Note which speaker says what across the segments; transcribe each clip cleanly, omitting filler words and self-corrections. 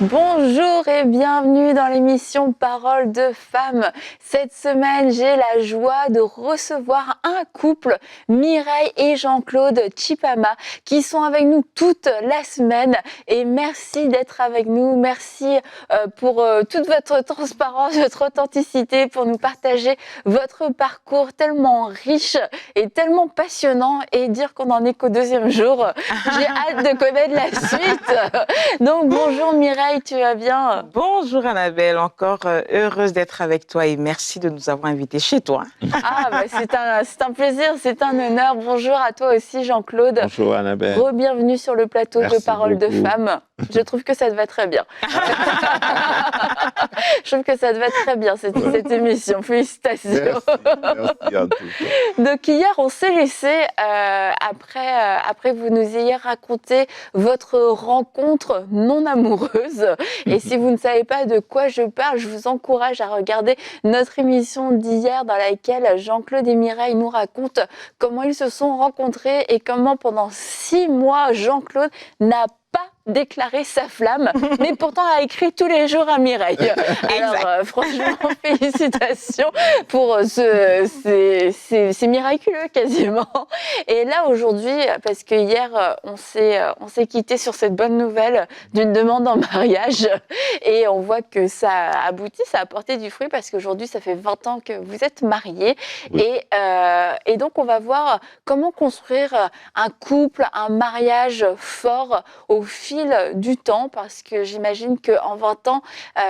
Speaker 1: Bonjour et bienvenue dans l'émission Parole de femmes. Cette semaine, j'ai la joie de recevoir un couple, Mireille et Jean-Claude Chipama, qui sont avec nous toute la semaine. Et merci d'être avec nous. Merci pour toute votre transparence, votre authenticité, pour nous partager votre parcours tellement riche et tellement passionnant. Et dire qu'on en est qu'au deuxième jour, j'ai hâte de connaître la suite. Donc bonjour Mireille. Tu vas bien?
Speaker 2: Bonjour Annabelle, encore heureuse d'être avec toi et merci de nous avoir invités chez toi.
Speaker 1: Ah, bah, c'est un plaisir, c'est un honneur. Bonjour à toi aussi Jean-Claude.
Speaker 3: Bonjour Annabelle.
Speaker 1: Re-bienvenue sur le plateau de Parole de femmes. Je trouve que ça te va très bien. Je trouve que ça te va très bien cette émission. Félicitations.
Speaker 3: Merci en tout cas.
Speaker 1: Donc hier, on s'est laissé, après vous nous ayez raconté votre rencontre non amoureuse. Et si vous ne savez pas de quoi je parle, je vous encourage à regarder notre émission d'hier dans laquelle Jean-Claude et Mireille nous racontent comment ils se sont rencontrés et comment pendant 6 mois, Jean-Claude n'a pas déclaré sa flamme, mais pourtant a écrit tous les jours à Mireille. Alors franchement, félicitations pour c'est miraculeux quasiment. Et là aujourd'hui, parce que hier on s'est quitté sur cette bonne nouvelle d'une demande en mariage et on voit que ça a abouti, ça a porté du fruit parce qu'aujourd'hui ça fait 20 ans que vous êtes mariés. Oui. Et donc on va voir comment construire un couple, un mariage fort au fil du temps, parce que j'imagine qu'en 20 ans,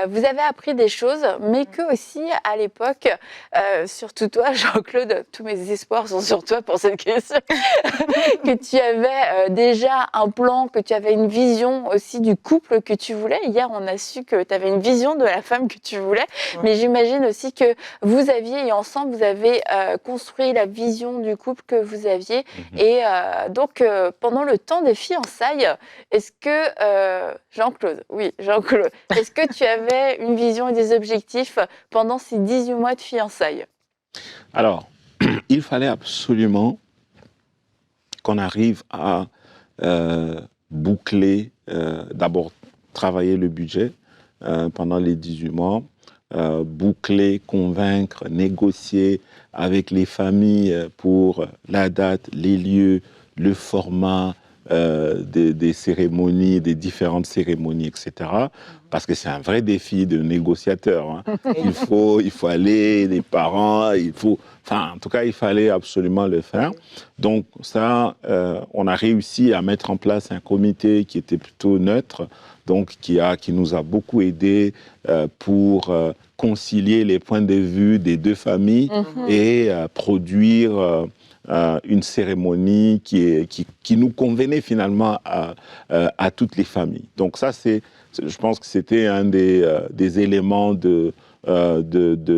Speaker 1: vous avez appris des choses, mais que aussi à l'époque, surtout toi, Jean-Claude, tous mes espoirs sont sur toi pour cette question, que tu avais déjà un plan, que tu avais une vision aussi du couple que tu voulais. Hier, on a su que tu avais une vision de la femme que tu voulais, mais j'imagine aussi que vous aviez, et ensemble, vous avez construit la vision du couple que vous aviez. Et donc, pendant le temps des fiançailles, est-ce que, Jean-Claude, est-ce que tu avais une vision et des objectifs pendant ces 18 mois de fiançailles?
Speaker 3: Alors, il fallait absolument qu'on arrive à boucler, d'abord travailler le budget pendant les 18 mois, boucler, convaincre, négocier avec les familles pour la date, les lieux, le format, des cérémonies, des différentes cérémonies, etc. Parce que c'est un vrai défi de négociateur. Hein. Il faut aller, les parents, en tout cas, il fallait absolument le faire. Donc ça, on a réussi à mettre en place un comité qui était plutôt neutre, donc qui nous a beaucoup aidé pour concilier les points de vue des deux familles et produire une cérémonie qui nous convenait finalement à toutes les familles. Donc ça, je pense que c'était un des éléments de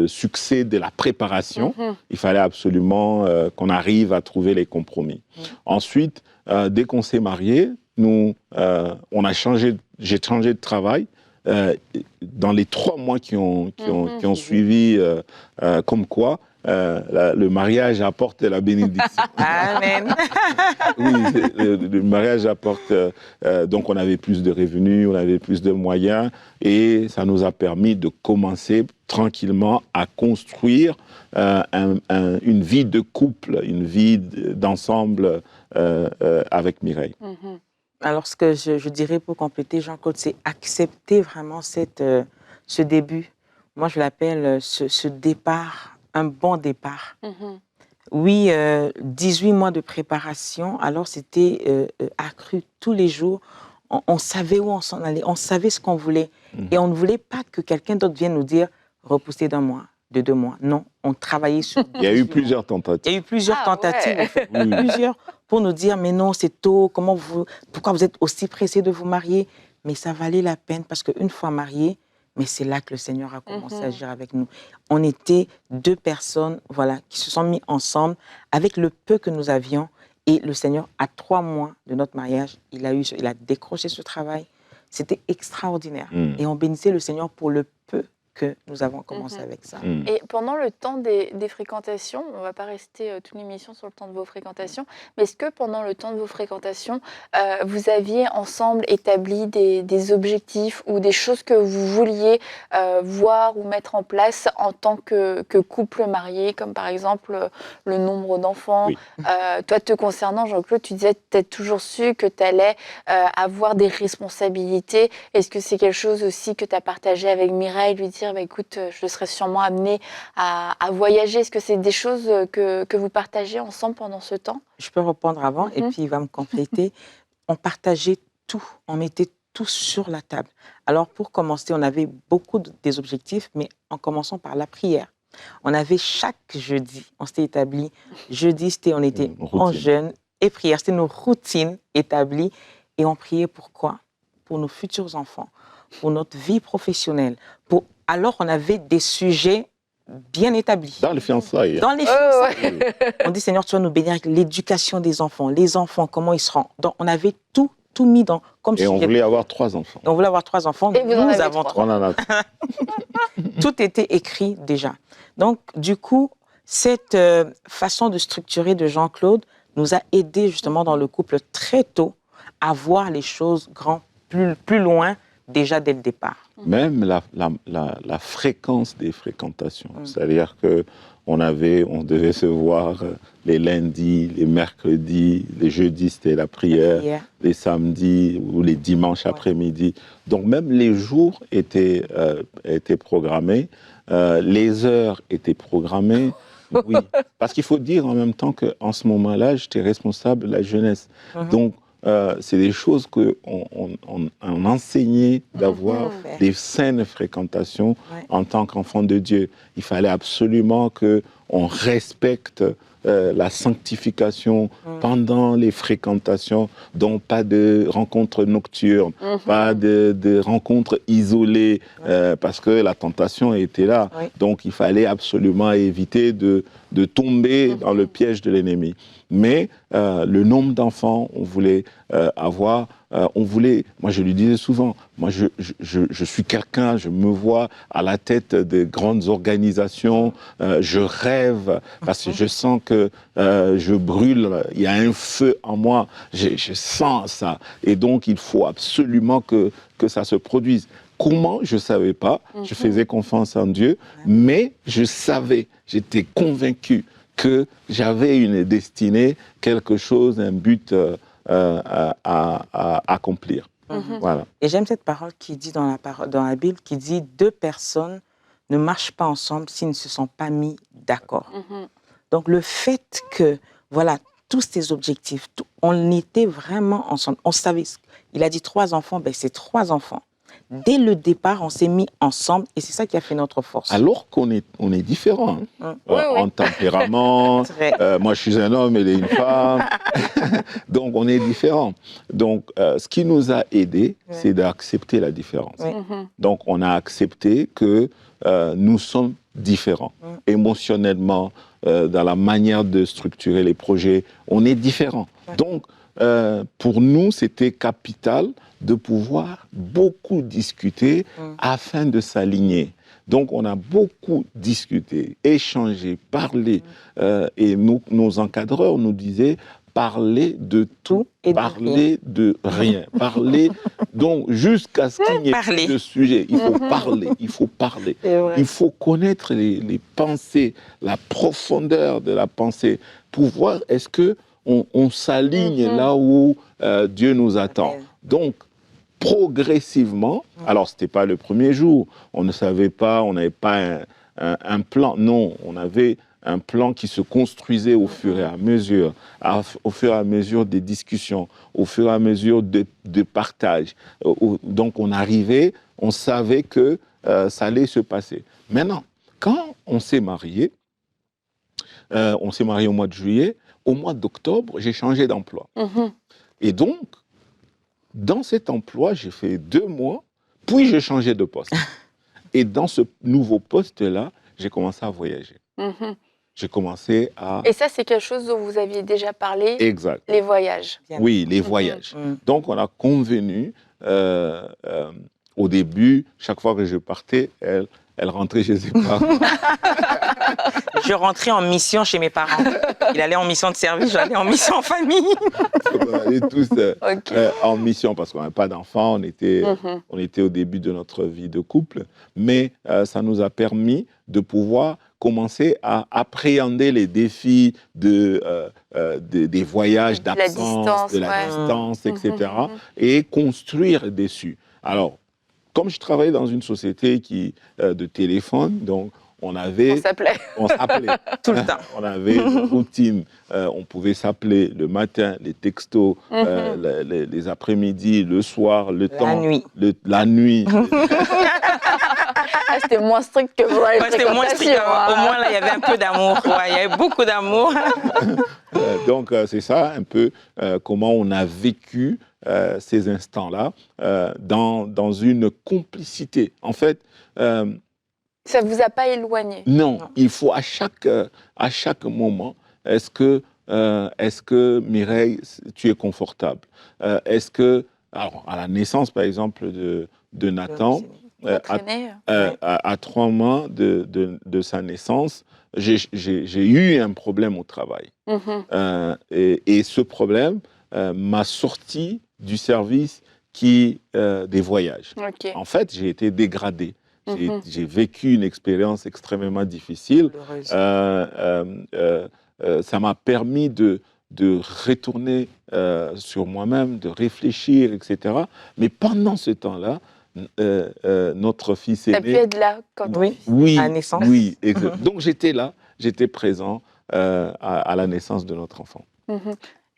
Speaker 3: succès de la préparation. Il fallait absolument qu'on arrive à trouver les compromis. Ensuite, dès qu'on s'est mariés, j'ai changé de travail. Dans les 3 mois qui ont suivi, comme quoi le mariage apporte la bénédiction.
Speaker 2: Amen.
Speaker 3: Oui, le mariage apporte... donc on avait plus de revenus, on avait plus de moyens, et ça nous a permis de commencer tranquillement à construire une vie de couple, une vie d'ensemble avec Mireille.
Speaker 2: Alors, ce que je dirais pour compléter, Jean-Claude, c'est accepter vraiment ce début. Moi, je l'appelle ce départ, un bon départ. Oui, 18 mois de préparation, alors c'était accru tous les jours. On savait où on s'en allait, on savait ce qu'on voulait. Et on ne voulait pas que quelqu'un d'autre vienne nous dire « repoussez d'1 mois, de 2 mois ». Non, on travaillait sur...
Speaker 3: Il y a eu plusieurs tentatives.
Speaker 2: Il y a eu plusieurs tentatives, en fait. Plusieurs, pour nous dire « mais non, c'est tôt, pourquoi vous êtes aussi pressés de vous marier ?» Mais ça valait la peine, parce qu'une fois mariés, mais c'est là que le Seigneur a commencé à agir avec nous. On était 2 personnes, qui se sont mis ensemble avec le peu que nous avions. Et le Seigneur, à 3 mois de notre mariage, il a décroché ce travail. C'était extraordinaire. Et on bénissait le Seigneur pour le peu que nous avons commencé avec ça.
Speaker 1: Et pendant le temps des fréquentations, on ne va pas rester toute l'émission sur le temps de vos fréquentations, mais est-ce que pendant le temps de vos fréquentations, vous aviez ensemble établi des objectifs ou des choses que vous vouliez voir ou mettre en place en tant que couple marié, comme par exemple le nombre d'enfants?
Speaker 3: Oui.
Speaker 1: Toi, te concernant, Jean-Claude, tu disais que tu as toujours su que tu allais avoir des responsabilités. Est-ce que c'est quelque chose aussi que tu as partagé avec Mireille, lui dire écoute, je serai sûrement amenée à voyager? Est-ce que c'est des choses que vous partagez ensemble pendant ce temps?
Speaker 2: Je peux répondre avant et puis il va me compléter. On partageait tout, on mettait tout sur la table. Alors pour commencer, on avait beaucoup des objectifs, mais en commençant par la prière. On avait chaque jeudi, on s'était établi, jeudi on était en jeûne et prière, c'était nos routines établies et on priait pour quoi? Pour nos futurs enfants, pour notre vie professionnelle. Alors on avait des sujets bien établis.
Speaker 3: Dans les fiançailles.
Speaker 2: Dans les fiançailles. On dit Seigneur, tu vas nous bénir avec l'éducation des enfants, les enfants, comment ils seront. Donc on avait tout mis dans comme
Speaker 3: et on voulait avoir 3 enfants.
Speaker 2: On voulait avoir 3 enfants.
Speaker 1: Et nous avons
Speaker 2: 3.
Speaker 3: On en a.
Speaker 2: Tout était écrit déjà. Donc, du coup, cette façon de structurer de Jean-Claude nous a aidés justement dans le couple très tôt à voir les choses plus loin déjà dès le départ.
Speaker 3: Même la fréquence des fréquentations. C'est-à-dire qu'on devait se voir les lundis, les mercredis, les jeudis, c'était la prière, les samedis ou les dimanches après-midi. Donc même les jours étaient programmés, les heures étaient programmées. Oui, parce qu'il faut dire en même temps qu'en ce moment-là, j'étais responsable de la jeunesse. Donc, c'est des choses qu'on enseignait d'avoir des saines fréquentations en tant qu'enfant de Dieu. Il fallait absolument qu'on respecte la sanctification pendant les fréquentations, donc pas de rencontres nocturnes, pas de rencontres isolées, parce que la tentation était là. Donc il fallait absolument éviter de tomber dans le piège de l'ennemi. Mais le nombre d'enfants, on voulait avoir, moi je lui disais souvent, moi je suis quelqu'un, je me vois à la tête de grandes organisations, je rêve parce que je sens que je brûle, il y a un feu en moi, je sens ça. Et donc il faut absolument que ça se produise. Comment? Je ne savais pas, je faisais confiance en Dieu, mais je savais, j'étais convaincu que j'avais une destinée, quelque chose, un but à accomplir. Voilà.
Speaker 2: Et j'aime cette parole qui dit dans la Bible, qui dit « Deux personnes ne marchent pas ensemble s'ils ne se sont pas mis d'accord ». Donc le fait que, voilà, tous ces objectifs, on était vraiment ensemble. On savait, il a dit 3 enfants, ben c'est 3 enfants. Dès le départ, on s'est mis ensemble et c'est ça qui a fait notre force.
Speaker 3: Alors qu'on est différents en tempérament. Moi, je suis un homme, elle est une femme. Donc, on est différents. Donc, ce qui nous a aidés, c'est d'accepter la différence. Donc, on a accepté que nous sommes différents. Émotionnellement, dans la manière de structurer les projets, on est différents. Donc, pour nous, c'était capital de pouvoir beaucoup discuter afin de s'aligner. Donc, on a beaucoup discuté, échangé, parlé. Et nos encadreurs nous disaient parler de tout et parler de rien. Parler, donc, jusqu'à ce qu'il n'y ait plus de sujet. Il faut parler, il faut parler. Il faut connaître les pensées, la profondeur de la pensée, pour voir est-ce qu'on s'aligne là où Dieu nous attend. Donc, progressivement, alors ce n'était pas le premier jour, on ne savait pas, on n'avait pas un plan, non, on avait un plan qui se construisait au fur et à mesure, au fur et à mesure des discussions, au fur et à mesure de partage. Donc on arrivait, on savait que ça allait se passer. Maintenant, quand on s'est marié au mois de juillet, au mois d'octobre, j'ai changé d'emploi. Et donc, dans cet emploi, j'ai fait 2 mois, puis j'ai changé de poste. Et dans ce nouveau poste-là, j'ai commencé à voyager. J'ai commencé à...
Speaker 1: Et ça, c'est quelque chose dont vous aviez déjà parlé?
Speaker 3: Exact.
Speaker 1: Les voyages.
Speaker 3: Oui, les voyages. Donc, on a convenu, au début, chaque fois que je partais, elle elle rentrait chez ses parents.
Speaker 2: Je rentrais en mission chez mes parents. Il allait en mission de service, j'allais en mission en famille.
Speaker 3: On allait tous en mission parce qu'on n'avait pas d'enfants, on était au début de notre vie de couple, mais ça nous a permis de pouvoir commencer à appréhender les défis des voyages d'absence, de la distance, etc. Et construire dessus. Alors, comme je travaillais dans une société de téléphone, donc on s'appelait
Speaker 2: tout le temps.
Speaker 3: On avait une routine. On pouvait s'appeler le matin, les textos, les après-midi, le soir, le temps. La nuit.
Speaker 1: C'était moins strict que vous.
Speaker 2: C'était moins strict. Au moins, là, il y avait un peu d'amour. Il y avait beaucoup d'amour.
Speaker 3: Donc, c'est ça un peu comment on a vécu ces instants-là dans une complicité. En fait,
Speaker 1: ça ne vous a pas éloigné?
Speaker 3: Non, il faut à chaque moment, est-ce que Mireille, tu es confortable? Alors, à la naissance, par exemple, de Nathan, à 3 mois de sa naissance, j'ai eu un problème au travail. Et ce problème m'a sorti du service des voyages. En fait, j'ai été dégradé. J'ai vécu une expérience extrêmement difficile. Ça m'a permis de retourner sur moi-même, de réfléchir, etc. Mais pendant ce temps-là, notre fils aîné...
Speaker 1: Ça a pu être là quand
Speaker 2: oui, à la naissance.
Speaker 3: Oui, donc j'étais là, j'étais présent à la naissance de notre enfant.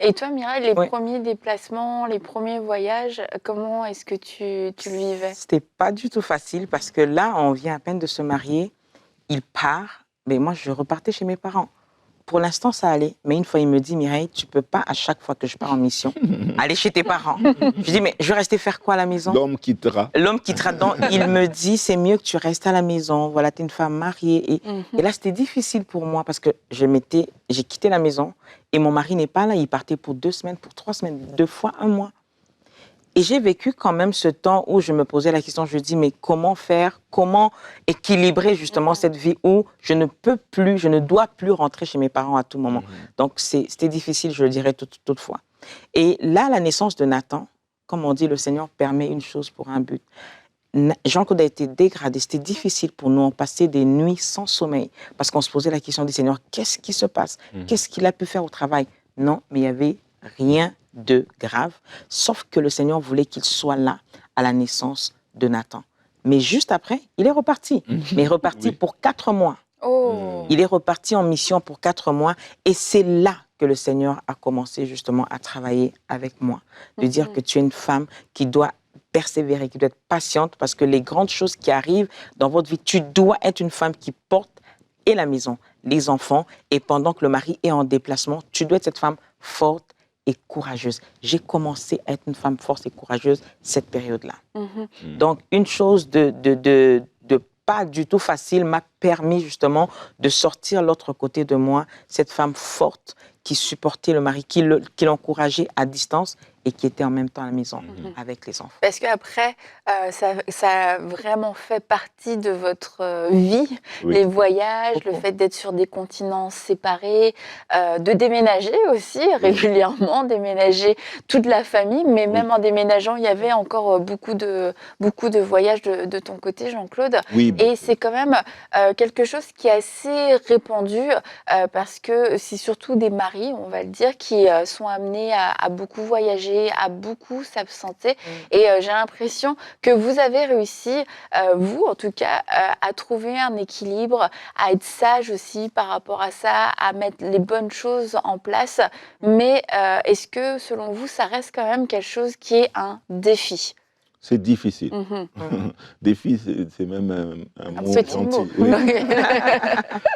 Speaker 1: Et toi, Mireille, les premiers déplacements, les premiers voyages, comment est-ce que tu le vivais?
Speaker 2: C'était pas du tout facile parce que là, on vient à peine de se marier, il part, mais moi, je repartais chez mes parents. Pour l'instant, ça allait. Mais une fois, il me dit, Mireille, tu peux pas, à chaque fois que je pars en mission, aller chez tes parents. Je dis, mais je vais rester faire quoi à la maison?
Speaker 3: L'homme quittera.
Speaker 2: L'homme quittera. Donc, il me dit, c'est mieux que tu restes à la maison. Voilà, tu es une femme mariée. Et là, c'était difficile pour moi parce que j'ai quitté la maison et mon mari n'est pas là. Il partait pour 2 semaines, pour 3 semaines, 2 fois 1 mois. Et j'ai vécu quand même ce temps où je me posais la question, je me dis, mais comment faire, comment équilibrer justement cette vie où je ne dois plus rentrer chez mes parents à tout moment. Donc, c'était difficile, je le dirais toutefois. Et là, la naissance de Nathan, comme on dit, le Seigneur permet une chose pour un but. Jean-Claude a été dégradé, c'était difficile pour nous, on passait des nuits sans sommeil, parce qu'on se posait la question du Seigneur, qu'est-ce qui se passe? Qu'est-ce qu'il a pu faire au travail? Non, mais il n'y avait rien de grave, sauf que le Seigneur voulait qu'il soit là à la naissance de Nathan. Mais juste après, il est reparti. Mais il est reparti pour 4 mois. Il est reparti en mission pour 4 mois et c'est là que le Seigneur a commencé justement à travailler avec moi. De dire que tu es une femme qui doit persévérer, qui doit être patiente parce que les grandes choses qui arrivent dans votre vie, tu dois être une femme qui porte et la maison, les enfants et pendant que le mari est en déplacement, tu dois être cette femme forte et courageuse. J'ai commencé à être une femme forte et courageuse cette période-là. Donc, une chose de pas du tout facile m'a permis justement de sortir l'autre côté de moi, cette femme forte qui supportait le mari, qui l'encourageait à distance et qui était en même temps à la maison avec les enfants.
Speaker 1: Parce qu'après, ça a vraiment fait partie de votre vie, les voyages, le fait d'être sur des continents séparés, de déménager aussi régulièrement, déménager toute la famille, mais même en déménageant, il y avait encore beaucoup de voyages de ton côté, Jean-Claude. Et c'est quand même quelque chose qui est assez répandu parce que c'est surtout des maris, on va le dire, qui sont amenés à beaucoup voyager, à beaucoup s'absenter. Et j'ai l'impression que vous avez réussi, vous en tout cas, à trouver un équilibre, à être sage aussi par rapport à ça, à mettre les bonnes choses en place. Mais est-ce que, selon vous, ça reste quand même quelque chose qui est un défi?
Speaker 3: C'est difficile. Défi, c'est même un mot gentil.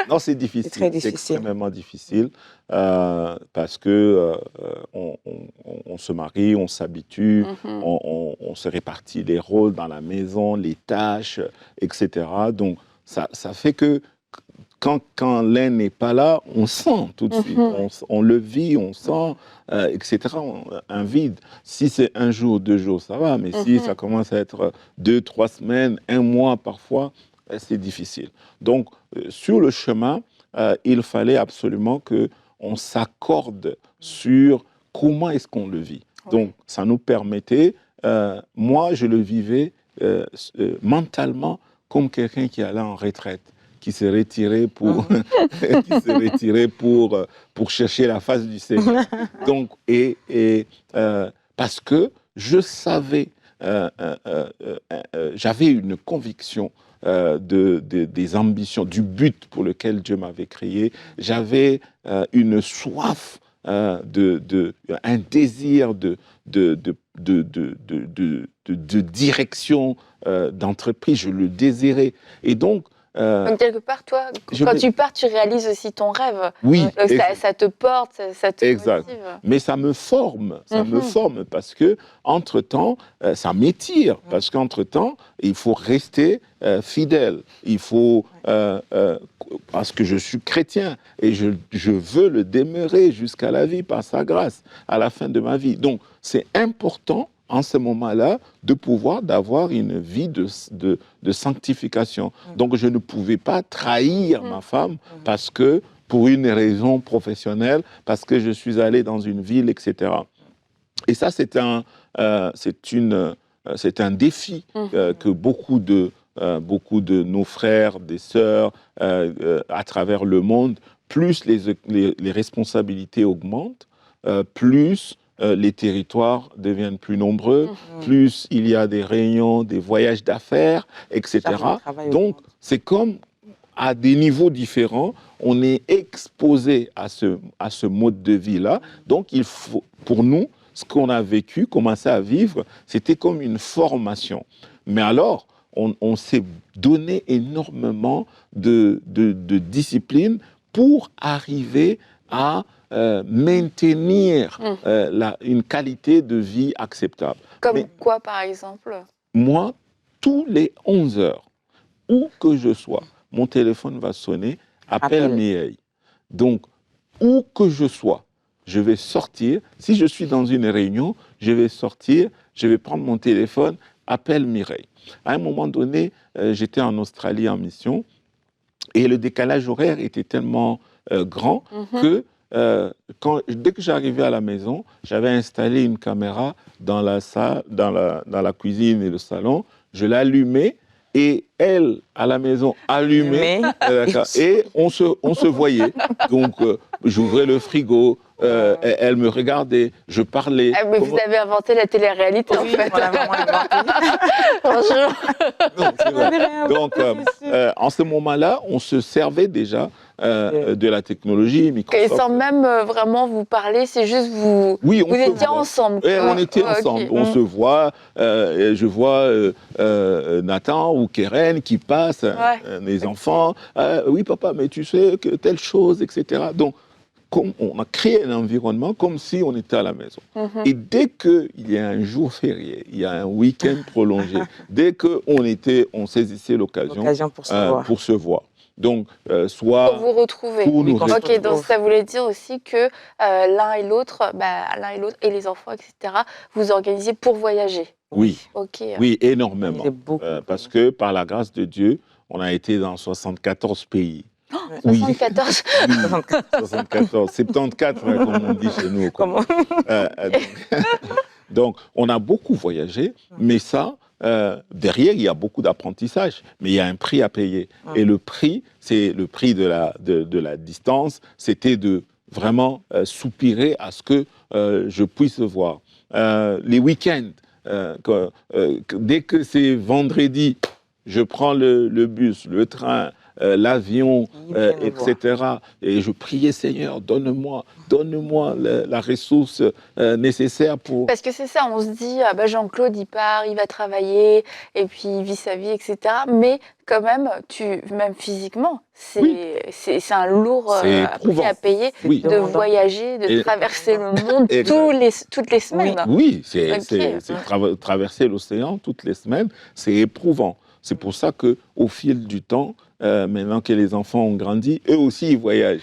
Speaker 3: Non, c'est difficile.
Speaker 2: C'est très difficile.
Speaker 3: C'est extrêmement difficile parce que on se marie, on s'habitue, on se répartit les rôles dans la maison, les tâches, etc. Donc, ça fait que quand l'un n'est pas là, on sent tout de suite, on le vit, on sent, etc., un vide. Si c'est 1 jour, 2 jours, ça va, mais si ça commence à être 2, 3 semaines, 1 mois parfois, c'est difficile. Donc, sur le chemin, il fallait absolument qu'on s'accorde sur comment est-ce qu'on le vit. Donc, ça nous permettait, moi, je le vivais mentalement comme quelqu'un qui allait en retraite, qui s'est retiré pour chercher la face du Seigneur. Donc, parce que je savais, j'avais une conviction des ambitions, du but pour lequel Dieu m'avait créé. J'avais une soif, un désir de direction d'entreprise. Je le désirais. Et donc,
Speaker 1: quelque part, toi, quand tu pars, tu réalises aussi ton rêve.
Speaker 3: Oui.
Speaker 1: Ça te porte, ça te
Speaker 3: exact.
Speaker 1: motive.
Speaker 3: Mais ça me forme, me forme parce que entre-temps, ça m'étire. Parce qu'entre-temps, il faut rester fidèle. Il faut, parce que je suis chrétien et je veux le demeurer jusqu'à la vie par sa grâce, à la fin de ma vie. Donc, c'est important en ce moment-là, d'avoir une vie de sanctification. Donc, je ne pouvais pas trahir ma femme parce que, pour une raison professionnelle, parce que je suis allé dans une ville, etc. Et ça, c'est un défi que beaucoup de nos frères, des sœurs, à travers le monde, plus les responsabilités augmentent, plus les territoires deviennent plus nombreux, plus il y a des réunions, des voyages d'affaires, etc. Donc, c'est comme à des niveaux différents, on est exposé à ce mode de vie-là. Donc, il faut, pour nous, ce qu'on a vécu, commencer à vivre, c'était comme une formation. Mais alors, on s'est donné énormément de discipline pour arriver à maintenir une qualité de vie acceptable.
Speaker 1: Comme quoi, par exemple?
Speaker 3: Moi, tous les 11 heures, où que je sois, mon téléphone va sonner, appelle Mireille. Donc, où que je sois, je vais sortir. Si je suis dans une réunion, je vais sortir, je vais prendre mon téléphone, appelle Mireille. À un moment donné, j'étais en Australie en mission et le décalage horaire était tellement grand que dès que j'arrivais à la maison, j'avais installé une caméra dans la salle, dans la cuisine et le salon. Je l'allumais et elle, à la maison, allumait. Et on se voyait. Donc, j'ouvrais le frigo. Elle me regardait, je parlais.
Speaker 1: Ah, mais vous avez inventé la télé-réalité, en fait.
Speaker 2: On l'a vraiment inventé.
Speaker 1: Bonjour.
Speaker 3: Non, c'est vrai. Donc, en ce moment-là, on se servait déjà de la technologie, Microsoft.
Speaker 1: Et sans même vraiment vous parler, c'est juste vous étiez ensemble.
Speaker 3: Et on était ensemble.
Speaker 1: Okay.
Speaker 3: On se voit, je vois Nathan ou Keren qui passent, les enfants. Oui, papa, mais tu sais que telle chose, etc. Donc, on a créé un environnement comme si on était à la maison. Et dès qu'il y a un jour férié, il y a un week-end prolongé, dès qu'on saisissait l'occasion pour se voir. Donc, soit
Speaker 1: pour vous retrouver. Ok, donc ça voulait dire aussi que l'un et l'autre, et les enfants, etc., vous organisez pour voyager.
Speaker 3: Oui,
Speaker 1: okay.
Speaker 3: Oui, énormément. Parce que par la grâce de Dieu, on a été dans 74 pays.
Speaker 1: Oh, 74
Speaker 3: oui, 74, 74, comme on dit chez nous. Donc, on a beaucoup voyagé, mais ça, derrière, il y a beaucoup d'apprentissage, mais il y a un prix à payer. Et le prix, c'est le prix de la distance, c'était de vraiment soupirer à ce que je puisse voir. Les week-ends, dès que c'est vendredi, je prends le bus, le train, l'avion, etc. Et je priais, Seigneur, donne-moi la ressource nécessaire pour...
Speaker 1: Parce que c'est ça, on se dit, Jean-Claude, il part, il va travailler, et puis il vit sa vie, etc. Mais quand même, même physiquement, c'est un lourd prix à payer de voyager, de traverser le monde toutes les semaines.
Speaker 3: Oui, traverser l'océan toutes les semaines, c'est éprouvant. C'est pour ça qu'au fil du temps, maintenant que les enfants ont grandi, eux aussi, ils voyagent.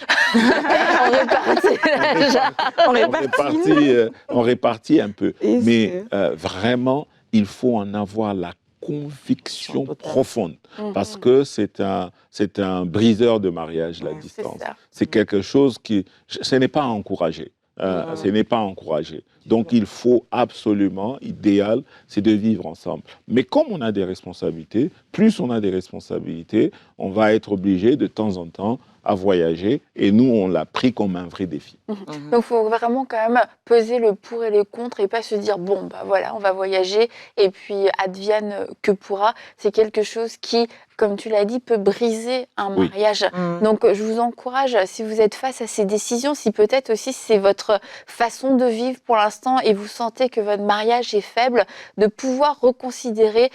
Speaker 3: on répartit un peu. Mais vraiment, il faut en avoir la conviction profonde, parce que c'est un briseur de mariage, la distance. C'est quelque chose qui, ce n'est pas encouragé. Ce n'est pas encouragé. Donc, il faut absolument, idéal, c'est de vivre ensemble. Mais comme on a des responsabilités, plus on a des responsabilités, on va être obligé de temps en temps à voyager. Et nous, on l'a pris comme un vrai défi.
Speaker 1: Donc, il faut vraiment quand même peser le pour et le contre et pas se dire, bon, bah voilà, on va voyager et puis advienne que pourra. C'est quelque chose qui, comme tu l'as dit, peut briser un mariage. Donc, je vous encourage, si vous êtes face à ces décisions, si peut-être aussi c'est votre façon de vivre pour l'instant et vous sentez que votre mariage est faible, de pouvoir reconsidérer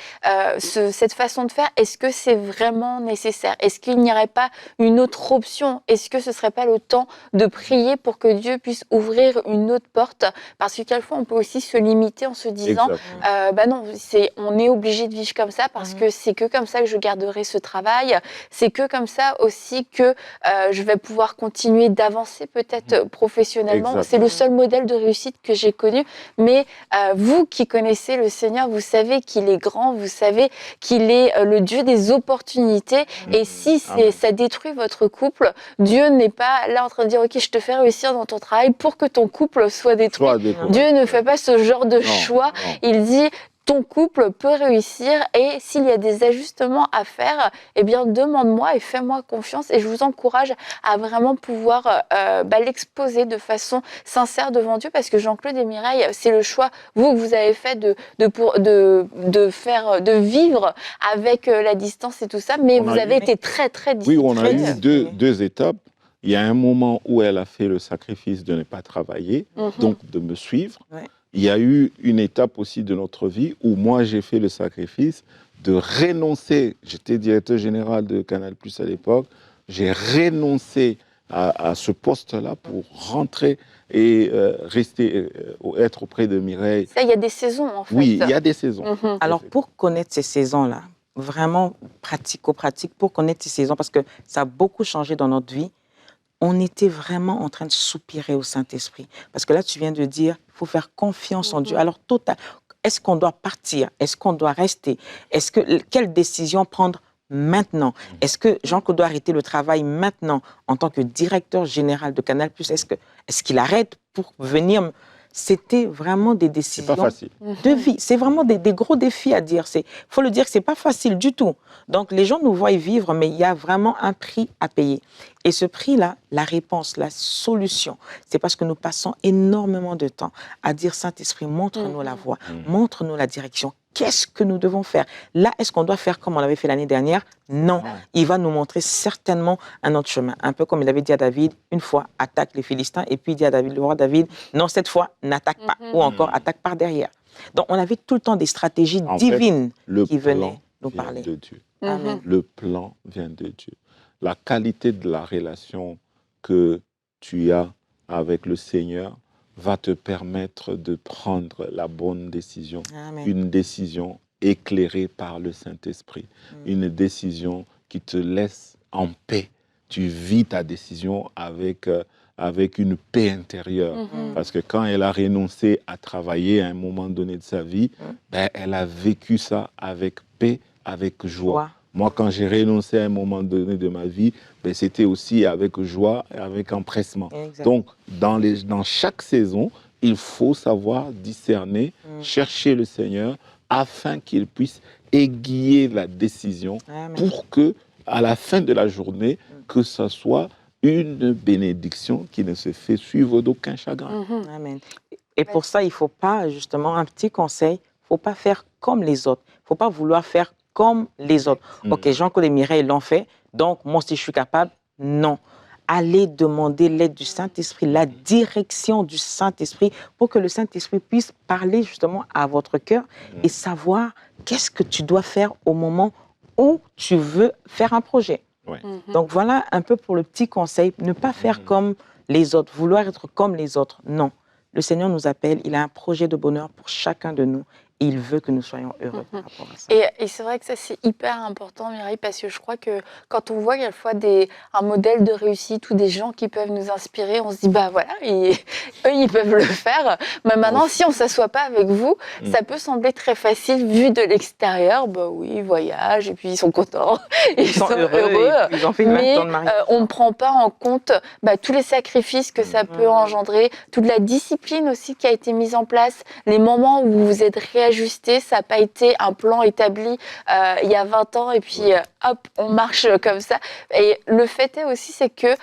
Speaker 1: cette façon de faire. Est-ce que c'est vraiment nécessaire? Est-ce qu'il n'y aurait pas une autre option? Est-ce que ce ne serait pas le temps de prier pour que Dieu puisse ouvrir une autre porte? Parce que quelquefois, on peut aussi se limiter en se disant, bah non, on est obligé de vivre comme ça parce que c'est que comme ça que je garderai ce travail. C'est que comme ça aussi que je vais pouvoir continuer d'avancer peut-être professionnellement. C'est le seul modèle de réussite que j'ai connu. Mais vous qui connaissez le Seigneur, vous savez qu'il est grand, vous savez qu'il est le Dieu des opportunités. Et si ça détruit votre couple, Dieu n'est pas là en train de dire, ok, je te fais réussir dans ton travail pour que ton couple soit détruit. Dieu ne fait pas ce genre de choix. Il dit, ton couple peut réussir et s'il y a des ajustements à faire, eh bien, demande-moi et fais-moi confiance. Et je vous encourage à vraiment pouvoir l'exposer de façon sincère devant Dieu parce que Jean-Claude et Mireille, c'est le choix, vous, que vous avez fait de vivre avec la distance et tout ça, mais vous avez été très, très discret.
Speaker 3: Oui, on a eu deux étapes. Il y a un moment où elle a fait le sacrifice de ne pas travailler, donc de me suivre. Il y a eu une étape aussi de notre vie où moi, j'ai fait le sacrifice de renoncer. J'étais directeur général de Canal+ à l'époque. J'ai renoncé à ce poste-là pour rentrer et être auprès de Mireille.
Speaker 1: Ça, il y a des saisons, en fait.
Speaker 3: Oui, il y a des saisons.
Speaker 2: Alors, pour connaître ces saisons-là, vraiment pratico-pratique, pour connaître ces saisons, parce que ça a beaucoup changé dans notre vie, on était vraiment en train de soupirer au Saint-Esprit. Parce que là, tu viens de dire, il faut faire confiance en Dieu. Alors, est-ce qu'on doit partir? Est-ce qu'on doit rester? Quelle décision prendre maintenant? Est-ce que Jean-Claude doit arrêter le travail maintenant en tant que directeur général de Canal+? Est-ce qu'il arrête pour venir? C'était vraiment des décisions de vie. C'est vraiment des gros défis à dire. Il faut le dire que ce n'est pas facile du tout. Donc, les gens nous voient vivre, mais il y a vraiment un prix à payer. Et ce prix-là, la réponse, la solution, c'est parce que nous passons énormément de temps à dire, Saint-Esprit, montre-nous la voie, montre-nous la direction. Qu'est-ce que nous devons faire? Là, est-ce qu'on doit faire comme on l'avait fait l'année dernière? Non. Il va nous montrer certainement un autre chemin. Un peu comme il avait dit à David, une fois, attaque les Philistins, et puis il dit à David, le roi David, non, cette fois, n'attaque pas, ou encore attaque par derrière. Donc, on avait tout le temps des stratégies divines qui venaient nous parler.
Speaker 3: De Dieu. Le plan vient de Dieu. La qualité de la relation que tu as avec le Seigneur va te permettre de prendre la bonne décision. Une décision éclairée par le Saint-Esprit. Une décision qui te laisse en paix. Tu vis ta décision avec une paix intérieure. Parce que quand elle a renoncé à travailler à un moment donné de sa vie, elle a vécu ça avec paix, avec joie. Moi, quand j'ai renoncé à un moment donné de ma vie, c'était aussi avec joie et avec empressement. Donc, dans chaque saison, il faut savoir discerner, chercher le Seigneur afin qu'il puisse aiguiller la décision pour que, à la fin de la journée, que ce soit une bénédiction qui ne se fait suivre d'aucun chagrin.
Speaker 2: Amen. Et pour ça, il ne faut pas, justement, un petit conseil, il ne faut pas faire comme les autres. Il ne faut pas vouloir faire comme les autres. Ok, Jean-Claude et Mireille l'ont fait, donc moi aussi je suis capable. Non. Allez demander l'aide du Saint-Esprit, la direction du Saint-Esprit, pour que le Saint-Esprit puisse parler justement à votre cœur et savoir qu'est-ce que tu dois faire au moment où tu veux faire un projet. Donc voilà un peu pour le petit conseil, ne pas faire comme les autres, vouloir être comme les autres. Non. Le Seigneur nous appelle, il a un projet de bonheur pour chacun de nous il veut que nous soyons heureux par rapport à ça.
Speaker 1: Et c'est vrai que ça, c'est hyper important, Mireille, parce que je crois que quand on voit quelquefois un modèle de réussite ou des gens qui peuvent nous inspirer, on se dit, bah voilà, eux, ils peuvent le faire. Mais maintenant, si on ne s'assoit pas avec vous, ça peut sembler très facile vu de l'extérieur. Bah oui, ils voyagent et puis ils sont contents, ils sont heureux.
Speaker 2: Ils ont fait 20 ans de mariage.
Speaker 1: On ne prend pas en compte tous les sacrifices que ça peut engendrer, toute la discipline aussi qui a été mise en place, les moments où vous vous êtes réajusté, ça n'a pas été un plan établi il y a 20 ans et puis hop, on marche comme ça. Et le fait est aussi, c'est que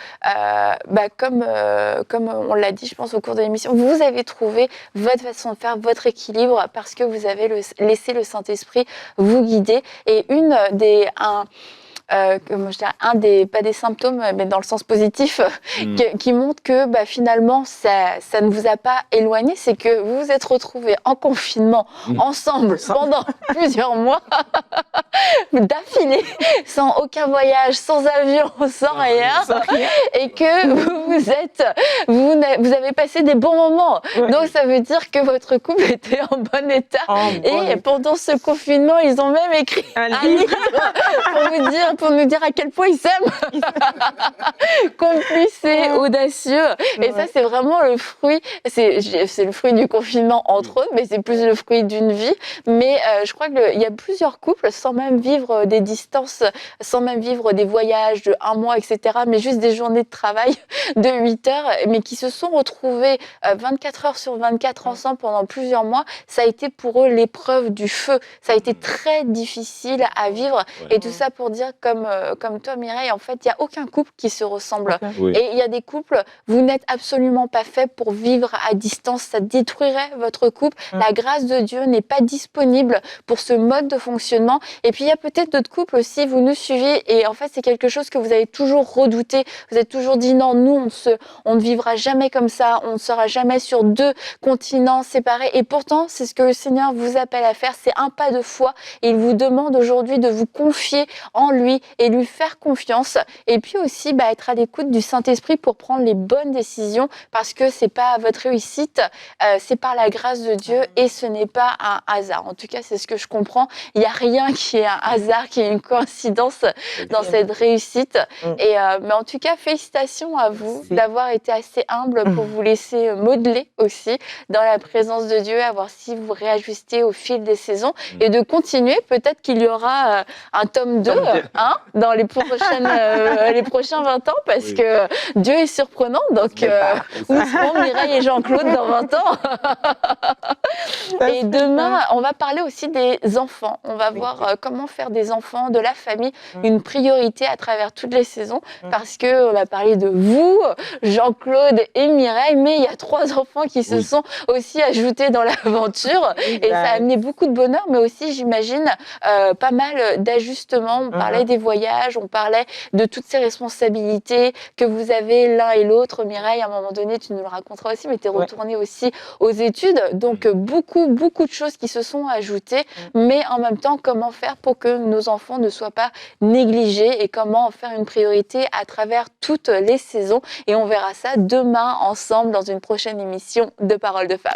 Speaker 1: comme on l'a dit, je pense, au cours de l'émission, vous avez trouvé votre façon de faire, votre équilibre, parce que vous avez laissé le Saint-Esprit vous guider. Et pas des symptômes, mais dans le sens positif, qui montre que finalement, ça ne vous a pas éloigné, c'est que vous vous êtes retrouvés en confinement ensemble pendant plusieurs mois, d'affilée, sans aucun voyage, sans avion, sans rien, et que vous avez passé des bons moments. Ouais. Donc ça veut dire que votre couple était en bon état. Pendant ce confinement, ils ont même écrit un livre pour nous dire à quel point ils s'aiment, complices et audacieux. Et ça, c'est vraiment le fruit, c'est le fruit du confinement entre eux, mais c'est plus le fruit d'une vie. Mais je crois qu'il y a plusieurs couples, sans même vivre des distances, sans même vivre des voyages de 1 mois, etc., mais juste des journées de travail de 8 heures, mais qui se sont retrouvés 24 heures sur 24 ensemble pendant plusieurs mois. Ça a été pour eux l'épreuve du feu. Ça a été très difficile à vivre. Et tout ça pour dire, comme toi, Mireille, en fait, il n'y a aucun couple qui se ressemble. Et il y a des couples, vous n'êtes absolument pas fait pour vivre à distance. Ça détruirait votre couple. La grâce de Dieu n'est pas disponible pour ce mode de fonctionnement. Et puis, il y a peut-être d'autres couples aussi, vous nous suivez, et en fait, c'est quelque chose que vous avez toujours redouté. Vous avez toujours dit, non, nous, on ne vivra jamais comme ça. On ne sera jamais sur 2 continents séparés. Et pourtant, c'est ce que le Seigneur vous appelle à faire. C'est un pas de foi. Et il vous demande aujourd'hui de vous confier en lui et lui faire confiance, et puis aussi être à l'écoute du Saint-Esprit pour prendre les bonnes décisions, parce que c'est pas votre réussite, c'est par la grâce de Dieu et ce n'est pas un hasard. En tout cas, c'est ce que je comprends. Il n'y a rien qui est un hasard, qui est une coïncidence dans cette réussite. Mais en tout cas, félicitations à vous d'avoir été assez humble pour vous laisser modeler aussi dans la présence de Dieu, à voir si vous réajustez au fil des saisons et de continuer. Peut-être qu'il y aura un tome 2 dans les prochains 20 ans, parce que Dieu est surprenant. Donc, où seront Mireille et Jean-Claude dans 20 ans? Et demain, on va parler aussi des enfants. On va voir comment faire des enfants, de la famille, une priorité à travers toutes les saisons, parce qu'on a parlé de vous, Jean-Claude et Mireille, mais il y a 3 enfants qui se sont aussi ajoutés dans l'aventure, et ça a amené beaucoup de bonheur, mais aussi, j'imagine, pas mal d'ajustements. On parlait des voyages, on parlait de toutes ces responsabilités que vous avez l'un et l'autre. Mireille, à un moment donné, tu nous le raconteras aussi, mais tu es retournée aussi aux études. Donc, beaucoup de choses qui se sont ajoutées. Mais en même temps, comment faire pour que nos enfants ne soient pas négligés, et comment en faire une priorité à travers toutes les saisons. Et on verra ça demain ensemble dans une prochaine émission de Paroles de Femmes.